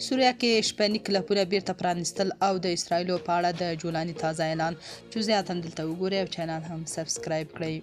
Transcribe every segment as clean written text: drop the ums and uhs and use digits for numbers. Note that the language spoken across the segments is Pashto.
سوریه کې شپني کلپونه بیرته پرانیستل او د اسرایلو په اړه د جولاني تازه اعلان. جزئیات هم دلته وګورئ او چینل هم سبسکرایب کړئ.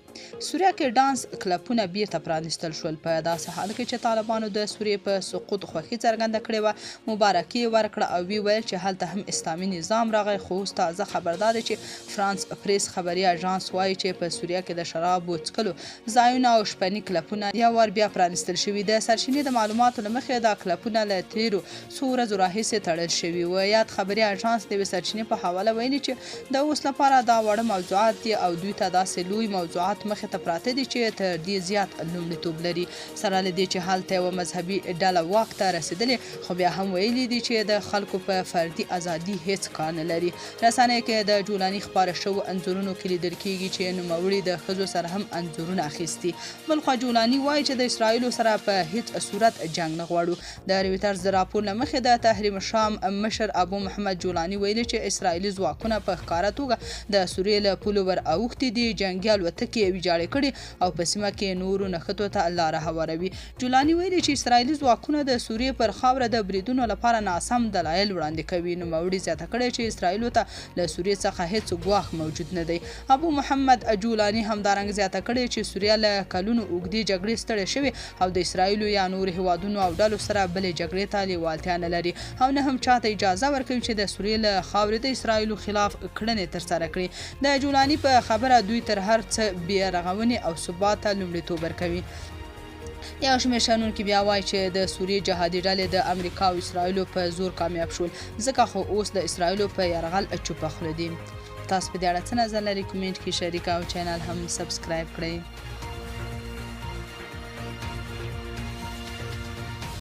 سوریه کې ډانس کلپونه بیرته پرانیستل شول په داسې حال کې چې طالبانو د سوریې په سقوط خوښي څرګنده کړې وه. مبارکي ورکړه او وی ویل چې هلته هم اسلامي نظام راغی. خو اوس تازه خبر دا دی چې فرانس پریس خبري اژانس وایي چې په سوریه کې د شرابو څښلو ځایونه او شپني کلپونه یو وار بیا پرانیستل شوي. د سرچینې د معلوماتو له مخې دا کلپونه له تیرو څو ورځو راهیسې تړل شوي وو. یاد خبري اژانس د یوې سرچینې په حواله ویلي چې د اوس لپاره دا واړه موضوعات دي او دوی ته داسې لوی موضوعات مخې ته پراته دي چې تر دې زیات لومړیتوب لري. سره له دې چې هلته یوه مذهبي ډله واک ته رسېدلې، خو بیا هم ویلي دي چې د خلکو په فردي ازادي هیڅ کار نه لري. رسنیو کې د جولاني خپاره شوو انځورونو کې لیدل کېږي چې نوموړي د ښځو سره هم انځورونه اخیستي. بلخوا جولاني وایي چې د اسرائیلو سره په هیڅ صورت جنګ نه غواړو. د رویټرز د راپور له مخې د تحریم شام مشر ابو محمد جولاني ویلي چې اسرائیلي ځواکونه په ښکاره توګه د سوریې له پولو ور اوښتي دي، جنګي الوتکې ویجاړې کړي او په سیمه کې نورو نښتو ته لاره هواروي. جولاني ویلي چې اسرائیلي ځواکونه د سوریې پر خاوره د بریدونو لپاره ناسم دلایل وړاندې کوي. نوموړي زیاته کړې چې اسرائیلو ته له سوریې څخه هیڅ ګواښ موجود نه دی. ابو محمد جولاني همدارنګه زیاته کړې چې سوریه له کلونو اوږدې جګړې ستړې شوې او د اسرائیلو یا نورو هیوادونو او ډلو سره بلې جګړې ته لیوالتیا نه لري او نه هم چاته اجازه ورکوي چې د سوریې له خاورې د اسرائیلو خلاف کړنې ترسره کړي. د جولاني په خبره دوی تر هر څه بې رغونې او ثبات ته لومړیتوب ورکوي. یو شمېر شنونکي بیا وایي چې د سوریې جهادي ډلې د امریکا او اسرائیلو په زور کامیاب شول، ځکه خو اوس د اسرائیلو په یرغل چوپه خوله دي. تاسو په دې اړه څه نظر لرئ؟ کومنټ کې شریک او چینل هم سبسکرایب کړئ.